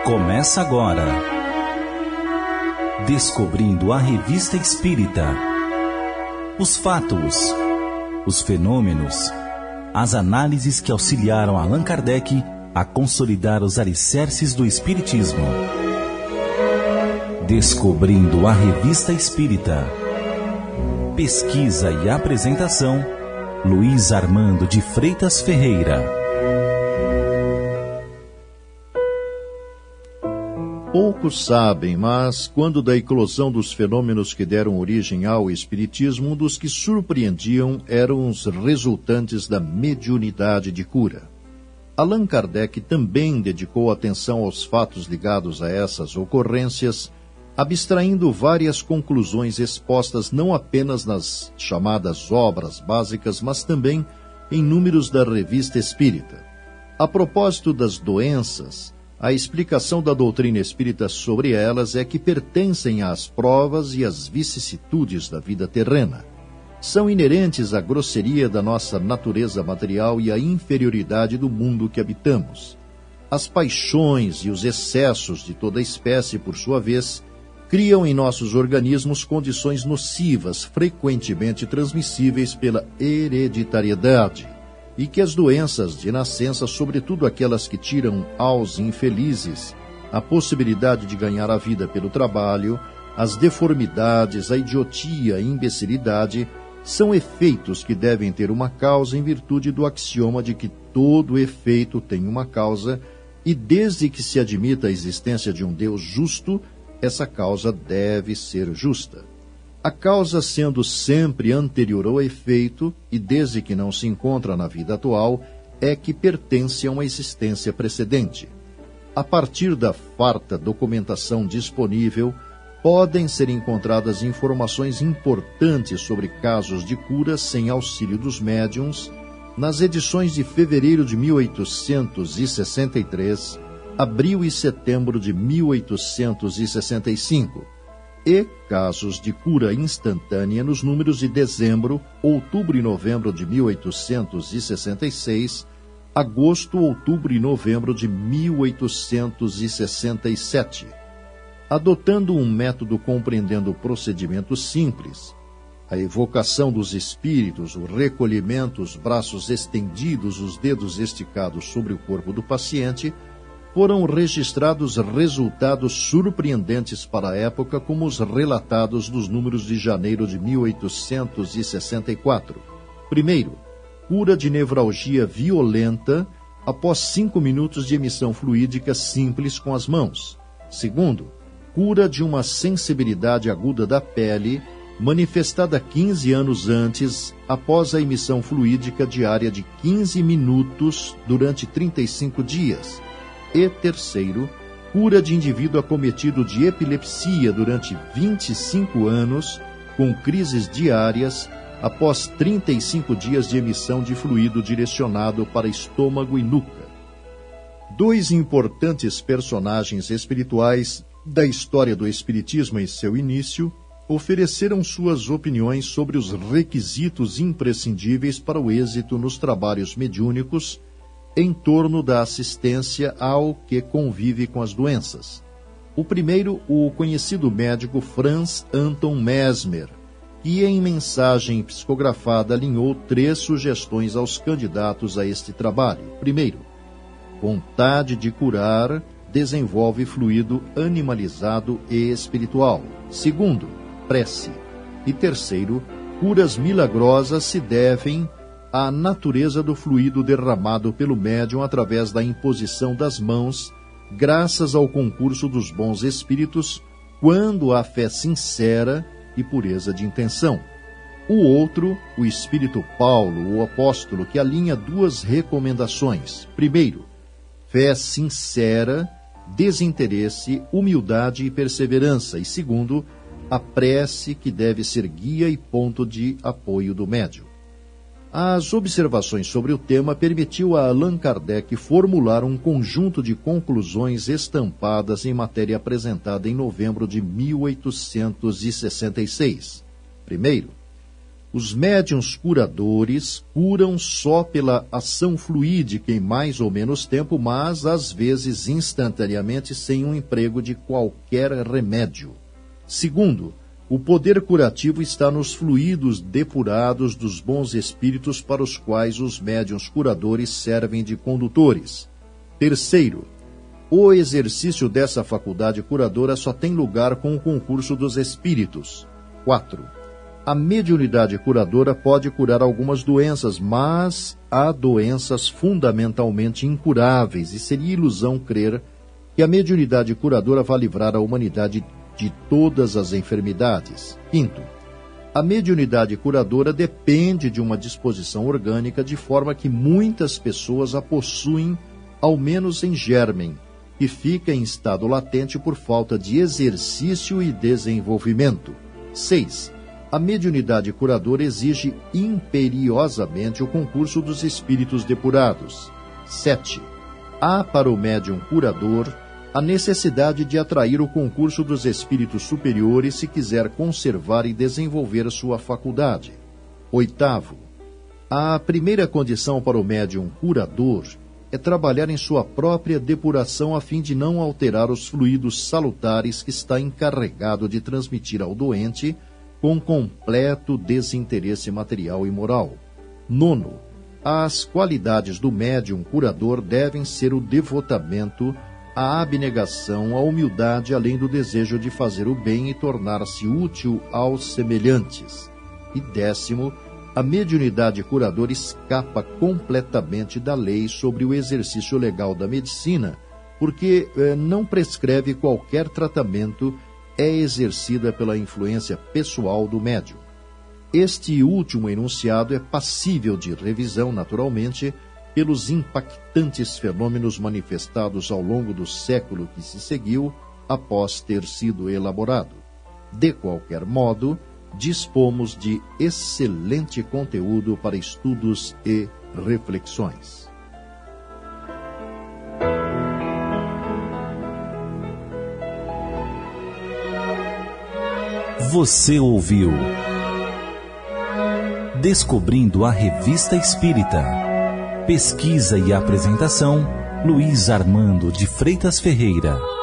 Começa agora, Descobrindo a Revista Espírita. Os fatos, os fenômenos, as análises que auxiliaram Allan Kardec a consolidar os alicerces do Espiritismo. Descobrindo a Revista Espírita. Pesquisa e apresentação, Luiz Armando de Freitas Ferreira. Poucos sabem, mas quando da eclosão dos fenômenos que deram origem ao Espiritismo, um dos que surpreendiam eram os resultantes da mediunidade de cura. Allan Kardec também dedicou atenção aos fatos ligados a essas ocorrências, abstraindo várias conclusões expostas não apenas nas chamadas obras básicas, mas também em números da Revista Espírita. A propósito das doenças, a explicação da doutrina espírita sobre elas é que pertencem às provas e às vicissitudes da vida terrena. São inerentes à grosseria da nossa natureza material e à inferioridade do mundo que habitamos. As paixões e os excessos de toda espécie, por sua vez, criam em nossos organismos condições nocivas, frequentemente transmissíveis pela hereditariedade, e que as doenças de nascença, sobretudo aquelas que tiram aos infelizes a possibilidade de ganhar a vida pelo trabalho, as deformidades, a idiotia e imbecilidade, são efeitos que devem ter uma causa em virtude do axioma de que todo efeito tem uma causa, e desde que se admita a existência de um Deus justo, essa causa deve ser justa. A causa sendo sempre anterior ao efeito, e desde que não se encontra na vida atual, é que pertence a uma existência precedente. A partir da farta documentação disponível, podem ser encontradas informações importantes sobre casos de cura sem auxílio dos médiuns, nas edições de fevereiro de 1863, abril e setembro de 1865, e casos de cura instantânea nos números de dezembro, outubro e novembro de 1866, agosto, outubro e novembro de 1867. Adotando um método compreendendo procedimentos simples, a evocação dos espíritos, o recolhimento, os braços estendidos, os dedos esticados sobre o corpo do paciente, foram registrados resultados surpreendentes para a época, como os relatados nos números de janeiro de 1864. Primeiro, cura de nevralgia violenta após 5 minutos de emissão fluídica simples com as mãos. Segundo, cura de uma sensibilidade aguda da pele manifestada 15 anos antes, após a emissão fluídica diária de 15 minutos durante 35 dias. E terceiro, cura de indivíduo acometido de epilepsia durante 25 anos, com crises diárias, após 35 dias de emissão de fluido direcionado para estômago e nuca. 2 importantes personagens espirituais da história do Espiritismo em seu início ofereceram suas opiniões sobre os requisitos imprescindíveis para o êxito nos trabalhos mediúnicos em torno da assistência ao que convive com as doenças. O primeiro, o conhecido médico Franz Anton Mesmer, que em mensagem psicografada alinhou 3 sugestões aos candidatos a este trabalho. Primeiro, vontade de curar desenvolve fluido animalizado e espiritual. Segundo, prece. E terceiro, curas milagrosas se devem à natureza do fluido derramado pelo médium através da imposição das mãos, graças ao concurso dos bons espíritos, quando há fé sincera e pureza de intenção. O outro, o espírito Paulo, o apóstolo, que alinha 2 recomendações. Primeiro, fé sincera, desinteresse, humildade e perseverança. E segundo, a prece, que deve ser guia e ponto de apoio do médium. As observações sobre o tema permitiu a Allan Kardec formular um conjunto de conclusões estampadas em matéria apresentada em novembro de 1866. Primeiro, Os médiuns curadores curam só pela ação fluídica em mais ou menos tempo, mas às vezes instantaneamente sem um emprego de qualquer remédio. Segundo, o poder curativo está nos fluidos depurados dos bons espíritos para os quais os médiuns curadores servem de condutores. Terceiro, o exercício dessa faculdade curadora só tem lugar com o concurso dos espíritos. 4. A mediunidade curadora pode curar algumas doenças, mas há doenças fundamentalmente incuráveis e seria ilusão crer que a mediunidade curadora vai livrar a humanidade de todas as enfermidades. 5. A mediunidade curadora depende de uma disposição orgânica de forma que muitas pessoas a possuem, ao menos em germen, e fica em estado latente por falta de exercício e desenvolvimento. 6. A mediunidade curadora exige imperiosamente o concurso dos espíritos depurados. 7. Há para o médium curador a necessidade de atrair o concurso dos espíritos superiores se quiser conservar e desenvolver sua faculdade. 8. A primeira condição para o médium curador é trabalhar em sua própria depuração a fim de não alterar os fluidos salutares que está encarregado de transmitir ao doente com completo desinteresse material e moral. 9. As qualidades do médium curador devem ser o devotamento, a abnegação, a humildade, além do desejo de fazer o bem e tornar-se útil aos semelhantes. E 10. A mediunidade curadora escapa completamente da lei sobre o exercício legal da medicina, porque não prescreve qualquer tratamento, é exercida pela influência pessoal do médium. Este último enunciado é passível de revisão, naturalmente, pelos impactantes fenômenos manifestados ao longo do século que se seguiu após ter sido elaborado. De qualquer modo, dispomos de excelente conteúdo para estudos e reflexões. Você ouviu Descobrindo a Revista Espírita. Pesquisa e apresentação, Luiz Armando de Freitas Ferreira.